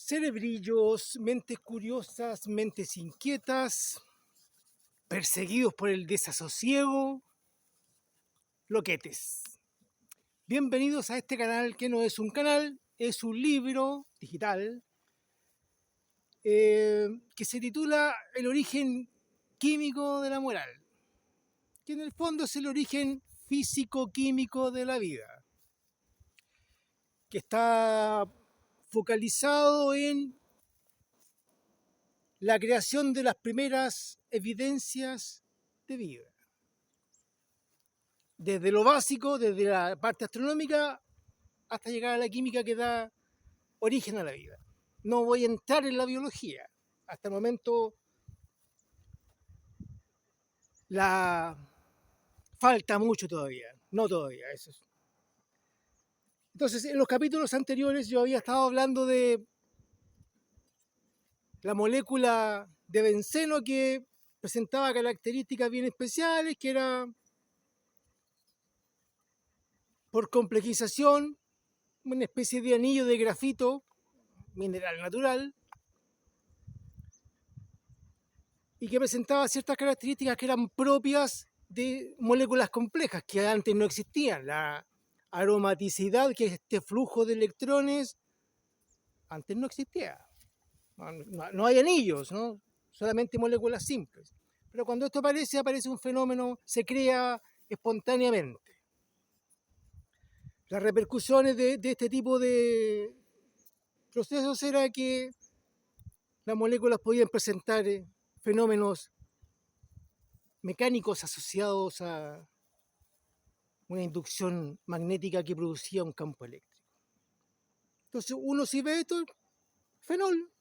Cerebrillos, mentes curiosas, mentes inquietas, perseguidos por el desasosiego, loquetes. Bienvenidos a este canal que no es un canal, es un libro digital que se titula El origen químico de la moral, que en el fondo es el origen físico-químico de la vida, que está focalizado en la creación de las primeras evidencias de vida. Desde lo básico, desde la parte astronómica, hasta llegar a la química que da origen a la vida. No voy a entrar en la biología. Hasta el momento la falta mucho todavía. No todavía, eso es. Entonces, en los capítulos anteriores yo había estado hablando de la molécula de benceno que presentaba características bien especiales, que era por complejización una especie de anillo de grafito mineral natural y que presentaba ciertas características que eran propias de moléculas complejas que antes no existían. La aromaticidad, que es este flujo de electrones, antes no existía. No hay anillos, ¿no? Solamente moléculas simples. Pero cuando esto aparece un fenómeno, se crea espontáneamente. Las repercusiones de este tipo de procesos era que las moléculas podían presentar fenómenos mecánicos asociados a una inducción magnética que producía un campo eléctrico. Entonces uno si ve esto, fenol,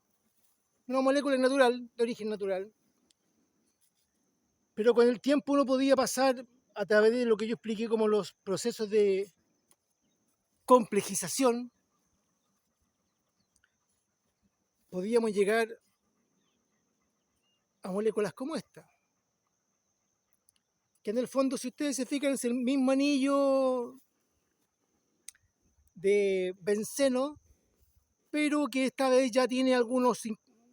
una molécula natural, de origen natural, pero con el tiempo uno podía pasar a través de lo que yo expliqué como los procesos de complejización, podíamos llegar a moléculas como esta, que en el fondo, si ustedes se fijan, es el mismo anillo de benceno, pero que esta vez ya tiene algunos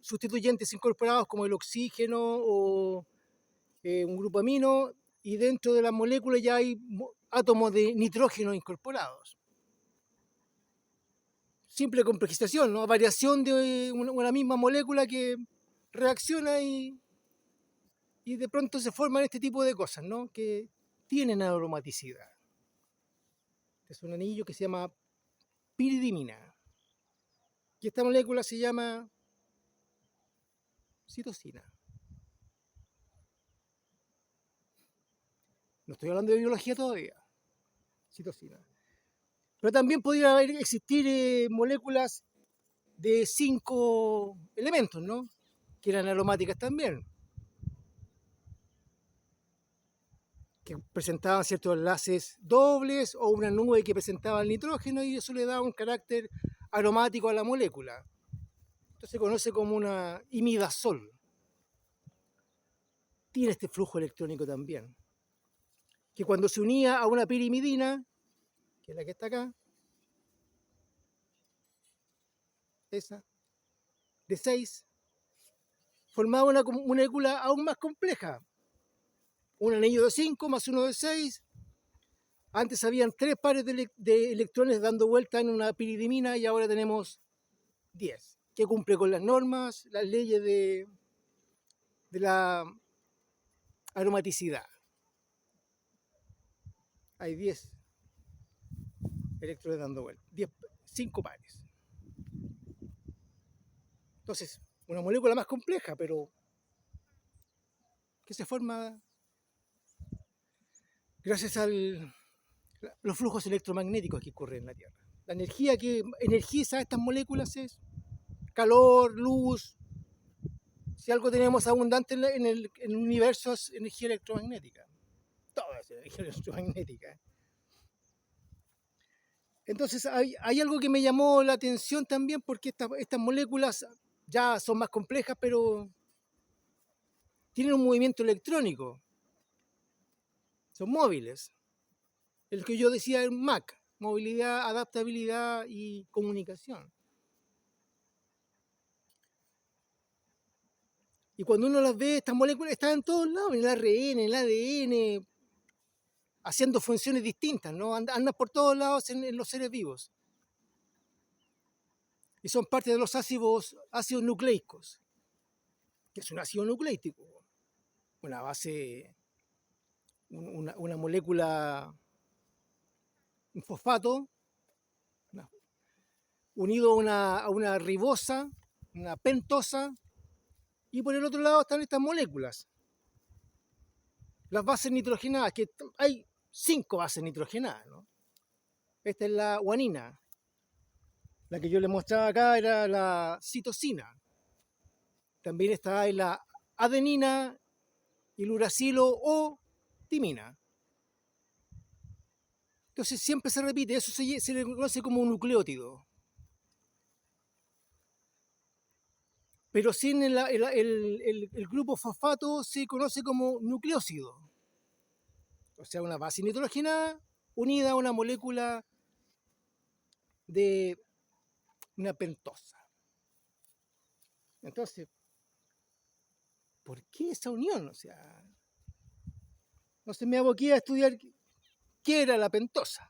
sustituyentes incorporados como el oxígeno o un grupo amino, y dentro de las moléculas ya hay átomos de nitrógeno incorporados. Simple complejización, ¿no? Variación de una misma molécula que reacciona y de pronto se forman este tipo de cosas, ¿no? Que tienen aromaticidad. Es un anillo que se llama piridimina. Y esta molécula se llama citosina. No estoy hablando de biología todavía. Citosina. Pero también podría existir moléculas de 5 elementos, ¿no? Que eran aromáticas también, que presentaban ciertos enlaces dobles o una nube que presentaba el nitrógeno y eso le da un carácter aromático a la molécula. Esto se conoce como una imidazol. Tiene este flujo electrónico también, que cuando se unía a una pirimidina, que es la que está acá, esa, de 6, formaba una molécula aún más compleja. Un anillo de 5 más uno de 6. Antes habían 3 pares de electrones dando vuelta en una piridimina y ahora tenemos 10, que cumple con las normas, las leyes de la aromaticidad. Hay 10 electrones dando vuelta, 5 pares. Entonces, una molécula más compleja, pero que se forma gracias a los flujos electromagnéticos que ocurren en la Tierra. La energía que energiza estas moléculas es calor, luz. Si algo tenemos abundante en el universo es energía electromagnética. Toda es energía electromagnética. Entonces hay algo que me llamó la atención también porque estas moléculas ya son más complejas, pero tienen un movimiento electrónico. Son móviles. El que yo decía es MAC, movilidad, adaptabilidad y comunicación. Y cuando uno las ve, estas moléculas están en todos lados, en el ARN, en el ADN, haciendo funciones distintas, ¿no? Andan por todos lados en los seres vivos. Y son parte de los ácidos nucleicos, que es un ácido nucleítico, una base, una molécula, un fosfato, unido a una ribosa, una pentosa, y por el otro lado están estas moléculas, las bases nitrogenadas, que hay 5 bases nitrogenadas, ¿no? Esta es la guanina. La que yo les mostraba acá era la citosina. También está ahí la adenina y el uracilo o timina. Entonces siempre se repite, eso se le conoce como un nucleótido. Pero sin el grupo fosfato se conoce como nucleósido. O sea, una base nitrogenada unida a una molécula de una pentosa. Entonces, ¿por qué esa unión? O sea, entonces me aboqué a estudiar qué era la pentosa.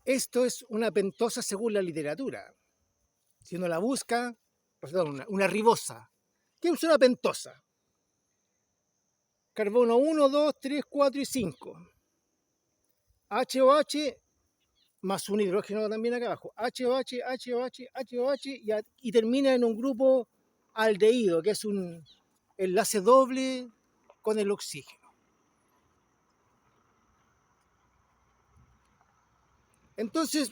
Esto es una pentosa según la literatura. Si uno la busca, perdón, una ribosa. ¿Qué es una pentosa? Carbono 1, 2, 3, 4 y 5. HOH más un hidrógeno también acá abajo. HOH, HOH, HOH y termina en un grupo aldehído, que es un enlace doble con el oxígeno. Entonces,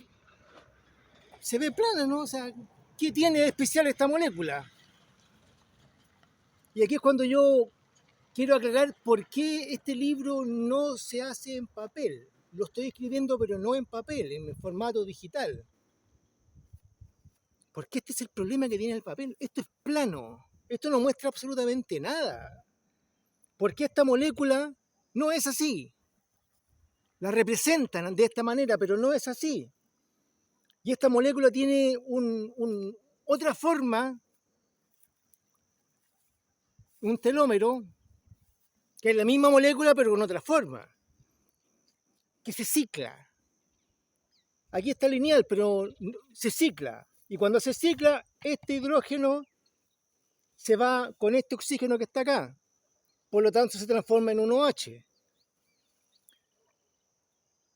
se ve plana, ¿no? O sea, ¿qué tiene de especial esta molécula? Y aquí es cuando yo quiero aclarar por qué este libro no se hace en papel. Lo estoy escribiendo, pero no en papel, en formato digital. Porque este es el problema que tiene el papel. Esto es plano. Esto no muestra absolutamente nada. Porque esta molécula no es así. La representan de esta manera, pero no es así. Y esta molécula tiene otra forma, un telómero, que es la misma molécula, pero con otra forma, que se cicla. Aquí está lineal, pero se cicla. Y cuando se cicla, este hidrógeno se va con este oxígeno que está acá. Por lo tanto, se transforma en un OH.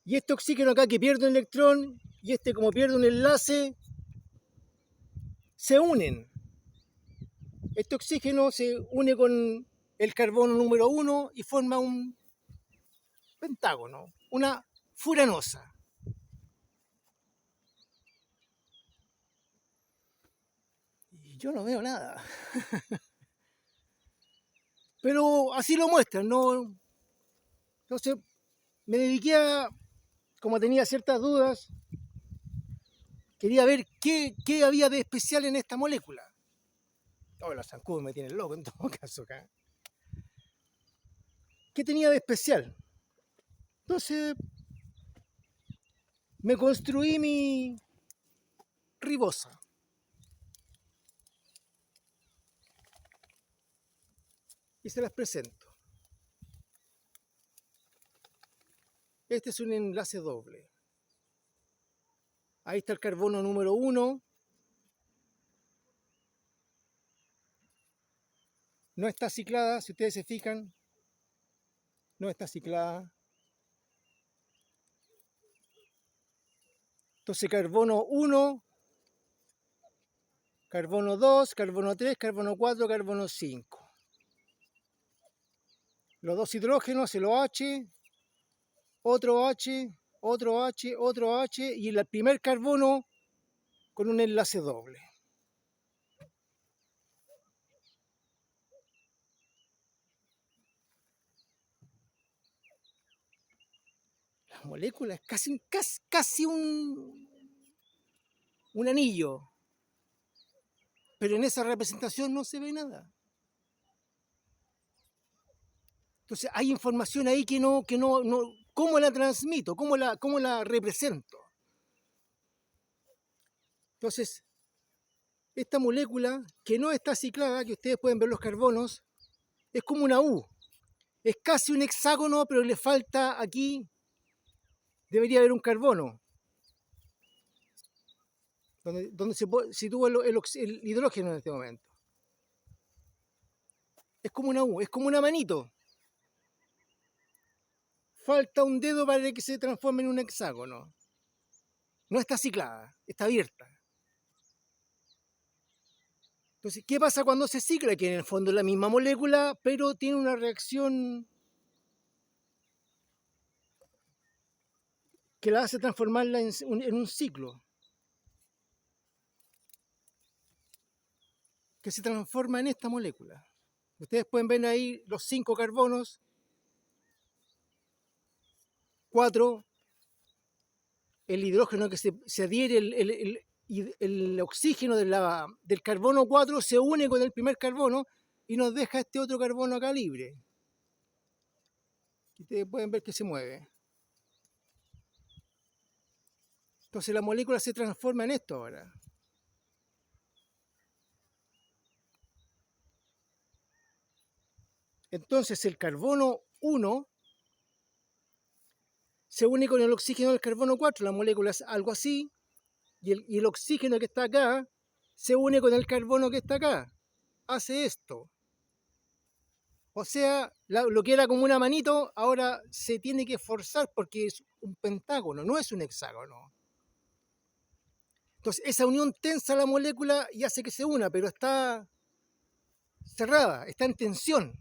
Y este oxígeno acá que pierde un electrón, y este como pierde un enlace, se unen. Este oxígeno se une con el carbono número 1 y forma un pentágono, una furanosa. Y yo no veo nada. Pero así lo muestran, ¿no? Entonces me dediqué a, como tenía ciertas dudas, quería ver qué había de especial en esta molécula. Oh, los zancudos me tienen loco en todo caso acá. ¿Qué tenía de especial? Entonces me construí mi ribosa. Y se las presento. Este es un enlace doble. Ahí está el carbono número 1. No está ciclada, si ustedes se fijan. No está ciclada. Entonces carbono 1, carbono 2, carbono 3, carbono 4, carbono 5. Los dos hidrógenos, el OH, otro OH, otro OH, otro OH y el primer carbono con un enlace doble. La molécula es casi un anillo, pero en esa representación no se ve nada. Entonces hay información ahí que no, ¿cómo la transmito? ¿Cómo la represento? Entonces, esta molécula que no está ciclada, que ustedes pueden ver los carbonos, es como una U. Es casi un hexágono, pero le falta aquí, debería haber un carbono, donde se sitúa el hidrógeno en este momento. Es como una U, es como una manito. Falta un dedo para que se transforme en un hexágono. No está ciclada, está abierta. Entonces, ¿qué pasa cuando se cicla? Que en el fondo es la misma molécula, pero tiene una reacción que la hace transformarla en un ciclo, que se transforma en esta molécula. Ustedes pueden ver ahí los 5 carbonos, 4, el hidrógeno que se adhiere, el oxígeno del carbono 4 se une con el primer carbono y nos deja este otro carbono acá libre. Ustedes pueden ver que se mueve. Entonces la molécula se transforma en esto ahora. Entonces el carbono 1 se une con el oxígeno del carbono 4, la molécula es algo así, y el oxígeno que está acá se une con el carbono que está acá. Hace esto. O sea, lo que era como una manito, ahora se tiene que forzar porque es un pentágono, no es un hexágono. Entonces, esa unión tensa la molécula y hace que se una, pero está cerrada, está en tensión.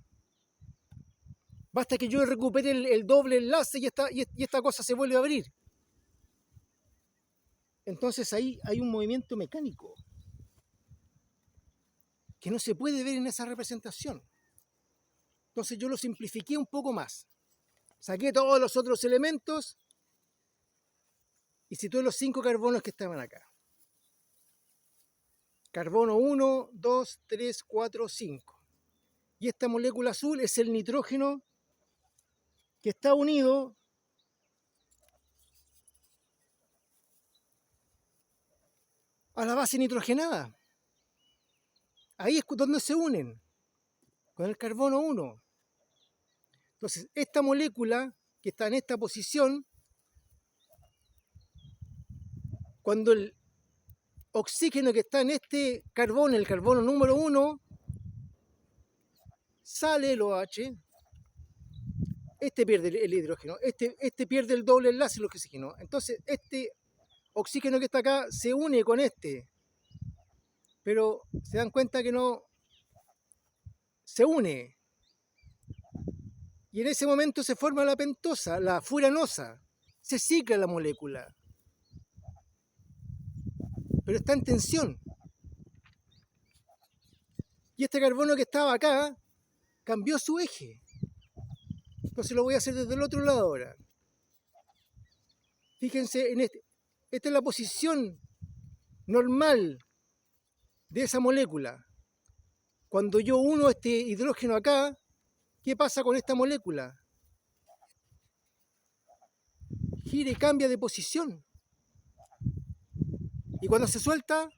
Basta que yo recupere el doble enlace y esta cosa se vuelve a abrir. Entonces ahí hay un movimiento mecánico que no se puede ver en esa representación. Entonces yo lo simplifiqué un poco más. Saqué todos los otros elementos y situé los 5 carbonos que estaban acá. Carbono 1, 2, 3, 4, 5. Y esta molécula azul es el nitrógeno que está unido a la base nitrogenada. Ahí es donde se unen, con el carbono 1. Entonces, esta molécula que está en esta posición, cuando el oxígeno que está en este carbono, el carbono número 1, sale el OH, este pierde el hidrógeno, este pierde el doble enlace del oxígeno. Entonces, este oxígeno que está acá se une con este, pero se dan cuenta que no se une. Y en ese momento se forma la pentosa, la furanosa, se cicla la molécula, pero está en tensión. Y este carbono que estaba acá cambió su eje. Entonces lo voy a hacer desde el otro lado ahora. Fíjense en este. Esta es la posición normal de esa molécula. Cuando yo uno este hidrógeno acá, ¿qué pasa con esta molécula? Gira y cambia de posición. Y cuando se suelta,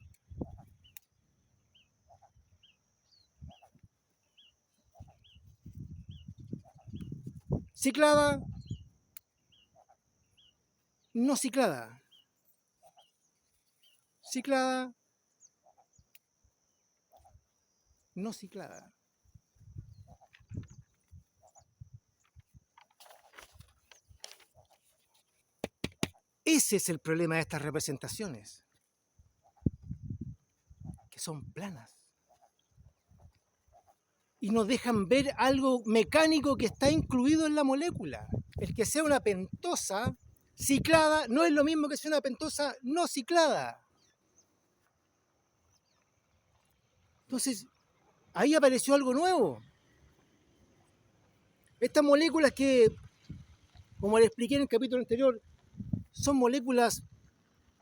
ciclada, no ciclada. Ciclada, no ciclada. Ese es el problema de estas representaciones, que son planas. Y nos dejan ver algo mecánico que está incluido en la molécula. El que sea una pentosa ciclada no es lo mismo que sea una pentosa no ciclada. Entonces, ahí apareció algo nuevo. Estas moléculas que, como les expliqué en el capítulo anterior, son moléculas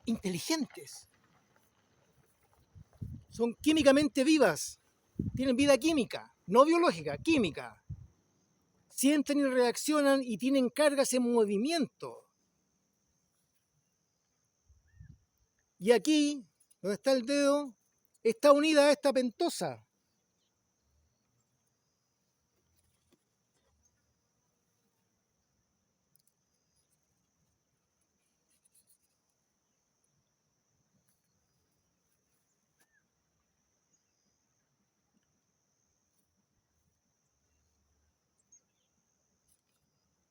inteligentes. Son químicamente vivas. Tienen vida química, no biológica, química. sienten y reaccionan y tienen cargas en movimiento. Y aquí, donde está el dedo, está unida a esta pentosa.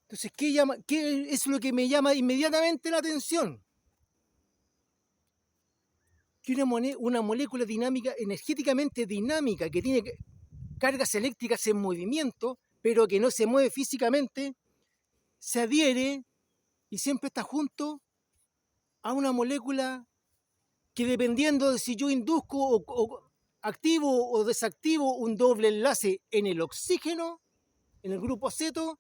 Entonces, ¿qué es lo que me llama inmediatamente la atención? Que una molécula dinámica, energéticamente dinámica, que tiene cargas eléctricas en movimiento, pero que no se mueve físicamente, se adhiere y siempre está junto a una molécula que, dependiendo de si yo induzco o activo o desactivo un doble enlace en el oxígeno, en el grupo aceto,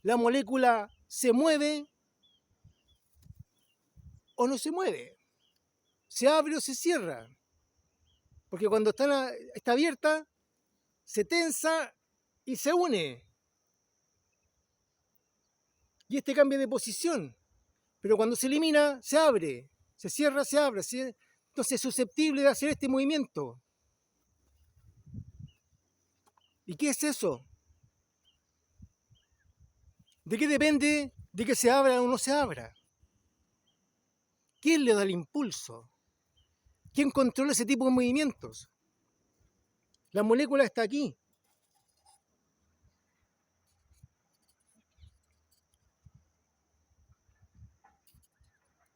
la molécula se mueve o no se mueve, se abre o se cierra, porque cuando está abierta, se tensa y se une. Y este cambia de posición, pero cuando se elimina, se abre, se cierra, se abre. Entonces es susceptible de hacer este movimiento. ¿Y qué es eso? ¿De qué depende de que se abra o no se abra? ¿Quién le da el impulso? ¿Quién controla ese tipo de movimientos? La molécula está aquí.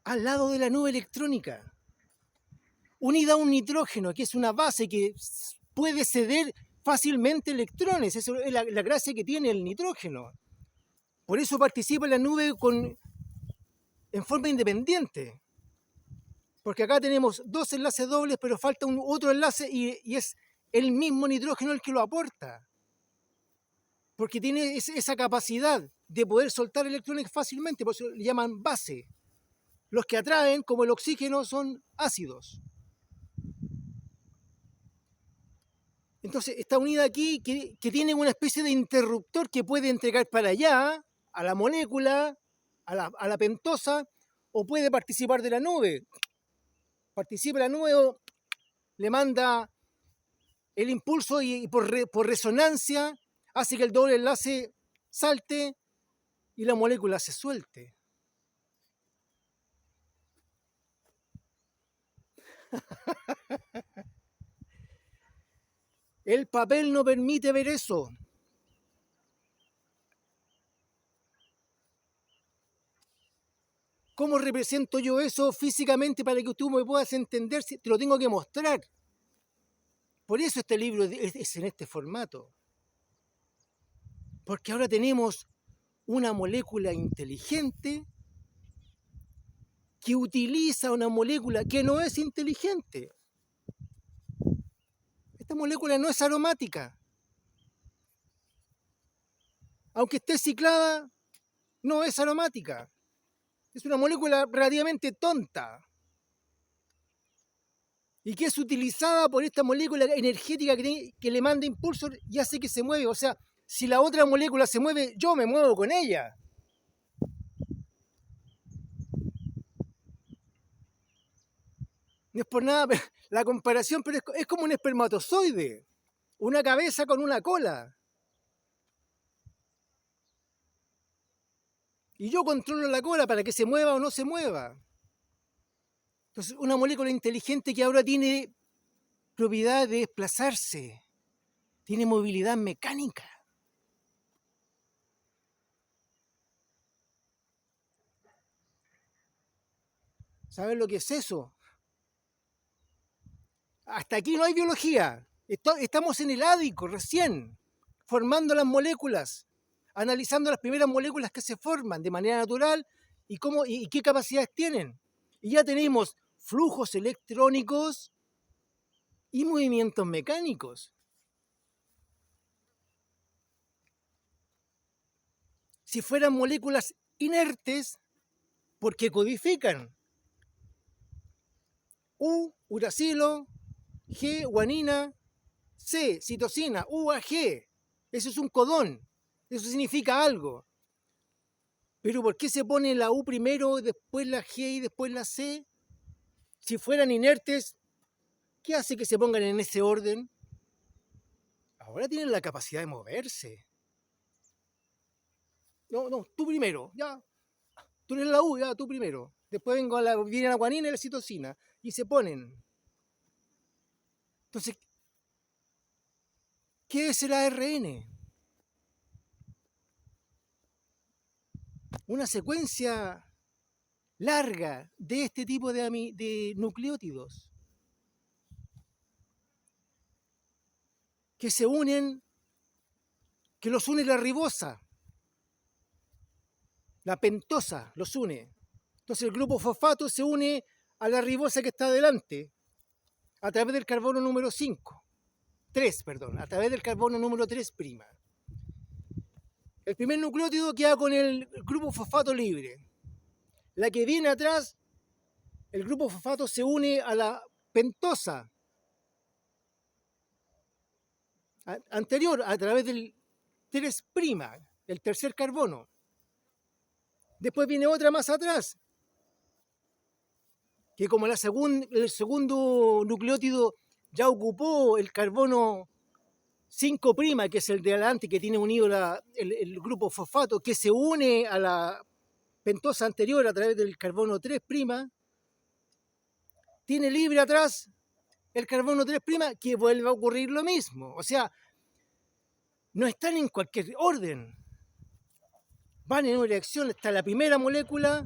Al lado de la nube electrónica, unida a un nitrógeno, que es una base que puede ceder fácilmente electrones. Esa es la gracia que tiene el nitrógeno. Por eso participa en la nube en forma independiente. Porque acá tenemos dos enlaces dobles, pero falta otro enlace y es el mismo nitrógeno el que lo aporta. Porque tiene esa capacidad de poder soltar electrones fácilmente, por eso le llaman base. Los que atraen, como el oxígeno, son ácidos. Entonces está unida aquí, que tiene una especie de interruptor que puede entregar para allá, a la molécula, a la pentosa, o puede participar de la nube. Participa la nube o le manda el impulso y por resonancia hace que el doble enlace salte y la molécula se suelte. El papel no permite ver eso. ¿Cómo represento yo eso físicamente para que tú me puedas entender? Te lo tengo que mostrar. Por eso este libro es en este formato. Porque ahora tenemos una molécula inteligente que utiliza una molécula que no es inteligente. Esta molécula no es aromática. Aunque esté ciclada, no es aromática. Es una molécula relativamente tonta y que es utilizada por esta molécula energética que le manda impulso y hace que se mueve. O sea, si la otra molécula se mueve, yo me muevo con ella. No es por nada la comparación, pero es como un espermatozoide, una cabeza con una cola. Y yo controlo la cola para que se mueva o no se mueva. Entonces, una molécula inteligente que ahora tiene propiedad de desplazarse, tiene movilidad mecánica. ¿Saben lo que es eso? Hasta aquí no hay biología. Estamos en el ádico recién, formando las moléculas, analizando las primeras moléculas que se forman de manera natural y qué capacidades tienen. Y ya tenemos flujos electrónicos y movimientos mecánicos. Si fueran moléculas inertes, ¿por qué codifican? U, uracilo, G, guanina, C, citosina, U a G. Eso es un codón. Eso significa algo. Pero ¿por qué se pone la U primero, después la G y después la C? Si fueran inertes, ¿qué hace que se pongan en ese orden? Ahora tienen la capacidad de moverse. No, tú primero, ya. Tú eres la U, ya, tú primero. Después viene la guanina y la citosina. Y se ponen. Entonces, ¿qué es el ARN? Una secuencia larga de este tipo de nucleótidos que se unen, que los une la ribosa, la pentosa los une. Entonces el grupo fosfato se une a la ribosa que está adelante a través del carbono número 3, a través del carbono número 3'. El primer nucleótido queda con el grupo fosfato libre. La que viene atrás, el grupo fosfato se une a la pentosa anterior a través del 3', el tercer carbono. Después viene otra más atrás, que como el segundo nucleótido ya ocupó el carbono 5', que es el de adelante, que tiene unido el grupo fosfato, que se une a la pentosa anterior a través del carbono 3', tiene libre atrás el carbono 3', que vuelve a ocurrir lo mismo. O sea, no están en cualquier orden. Van en una dirección, está la primera molécula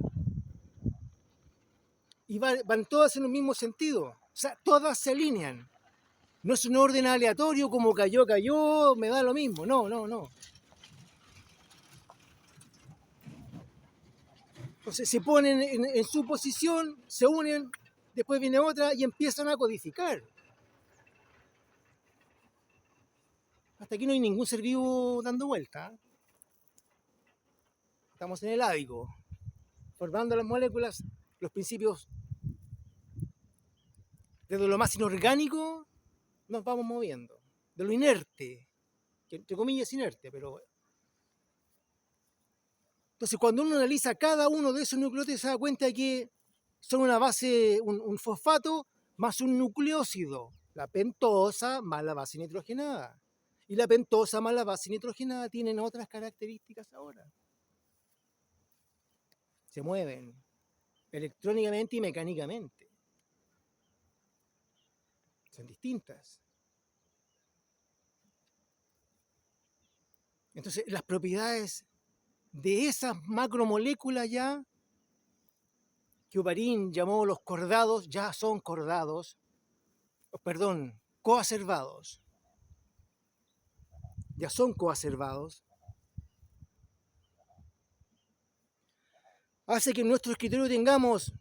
y van todas en el mismo sentido. O sea, todas se alinean. No es un orden aleatorio como cayó, me da lo mismo. No. Entonces se ponen en su posición, se unen, después viene otra y empiezan a codificar. Hasta aquí no hay ningún ser vivo dando vuelta. Estamos en el ádico, formando las moléculas, los principios. Desde lo más inorgánico nos vamos moviendo. De lo inerte, que entre comillas es inerte, pero... Entonces cuando uno analiza cada uno de esos nucleótidos se da cuenta de que son una base, un fosfato más un nucleósido. La pentosa más la base nitrogenada. Y la pentosa más la base nitrogenada tienen otras características ahora. Se mueven electrónicamente y mecánicamente. Son distintas. Entonces, las propiedades de esas macromoléculas ya, que Oparin llamó los cordados, ya son coacervados. Ya son coacervados. Hace que en nuestro escritorio tengamos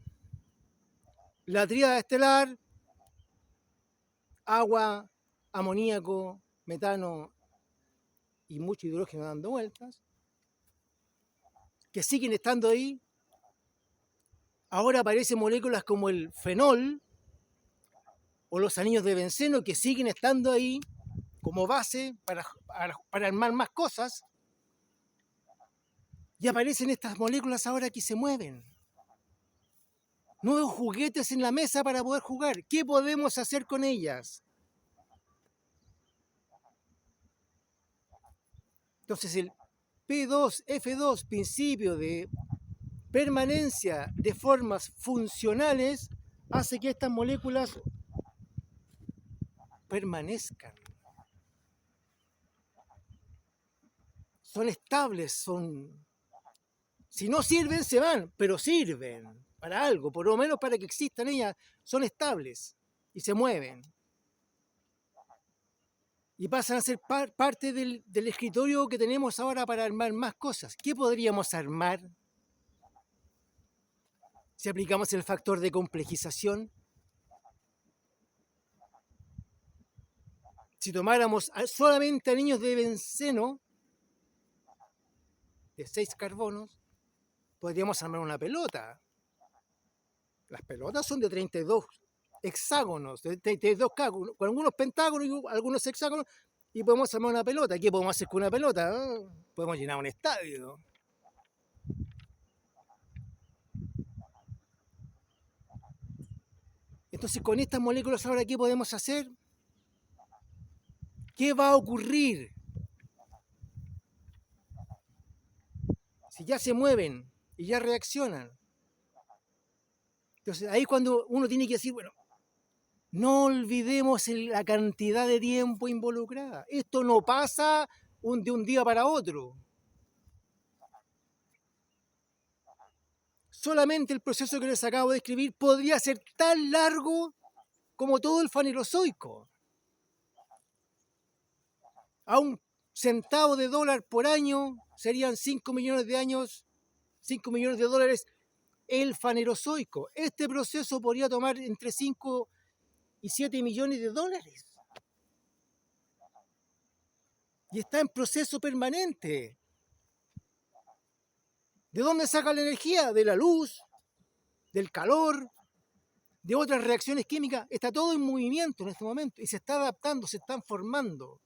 la tríada estelar, agua, amoníaco, metano y mucho hidrógeno dando vueltas, que siguen estando ahí. Ahora aparecen moléculas como el fenol o los anillos de benceno que siguen estando ahí como base para armar más cosas. Y aparecen estas moléculas ahora que se mueven. Nuevos juguetes en la mesa para poder jugar. ¿Qué podemos hacer con ellas? Entonces el P2F2, principio de permanencia de formas funcionales, hace que estas moléculas permanezcan. Son estables, si no sirven, se van, pero sirven para algo, por lo menos para que existan ellas, son estables y se mueven. Y pasan a ser parte del escritorio que tenemos ahora para armar más cosas. ¿Qué podríamos armar si aplicamos el factor de complejización? Si tomáramos solamente anillos de benceno de 6 carbonos, podríamos armar una pelota. Las pelotas son de 32 hexágonos, de 32 con algunos pentágonos y algunos hexágonos, y podemos armar una pelota. ¿Qué podemos hacer con una pelota? Podemos llenar un estadio. Entonces, con estas moléculas ahora, ¿qué podemos hacer? ¿Qué va a ocurrir? Si ya se mueven y ya reaccionan. Entonces, ahí es cuando uno tiene que decir, bueno, no olvidemos la cantidad de tiempo involucrada. Esto no pasa de un día para otro. Solamente el proceso que les acabo de describir podría ser tan largo como todo el Fanerozoico. A un centavo de dólar por año serían 5 millones de años, 5 millones de dólares el Fanerozoico. Este proceso podría tomar entre 5 y 7 millones de dólares. Y está en proceso permanente. ¿De dónde saca la energía? De la luz, del calor, de otras reacciones químicas. Está todo en movimiento en este momento y se está adaptando, se están formando.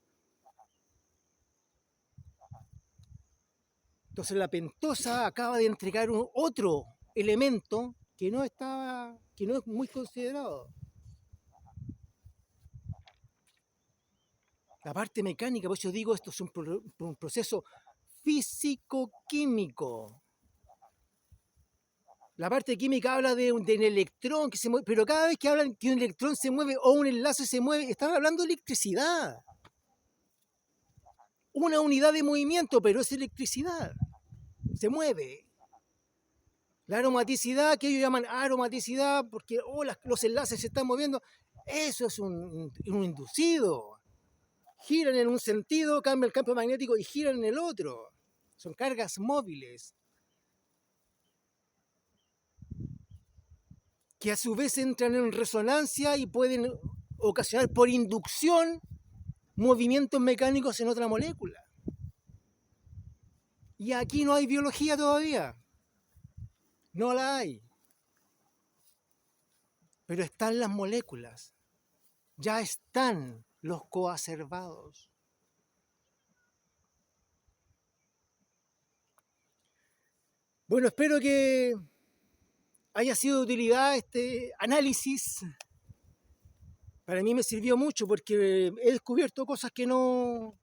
Entonces la pentosa acaba de entregar otro elemento que no es muy considerado. La parte mecánica, por eso digo, esto es un proceso físico-químico. La parte química habla de un electrón que se mueve, pero cada vez que hablan que un electrón se mueve o un enlace se mueve, están hablando de electricidad. Una unidad de movimiento, pero es electricidad. Se mueve. La aromaticidad, que ellos llaman aromaticidad, porque los enlaces se están moviendo, eso es un inducido. Giran en un sentido, cambia el campo magnético y giran en el otro. Son cargas móviles, que a su vez entran en resonancia y pueden ocasionar por inducción movimientos mecánicos en otra molécula. Y aquí no hay biología todavía. No la hay. Pero están las moléculas. Ya están los coacervados. Bueno, espero que haya sido de utilidad este análisis. Para mí me sirvió mucho porque he descubierto cosas que yo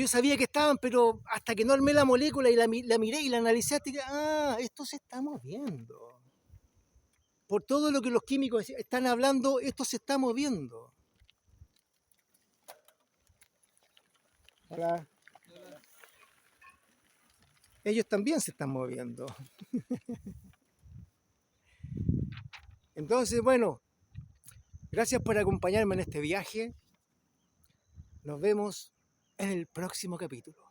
sabía que estaban, pero hasta que no armé la molécula y la miré y la analicé, esto se está moviendo. Por todo lo que los químicos están hablando, esto se está moviendo. Hola. Ellos también se están moviendo. Entonces, bueno, gracias por acompañarme en este viaje. Nos vemos en el próximo capítulo.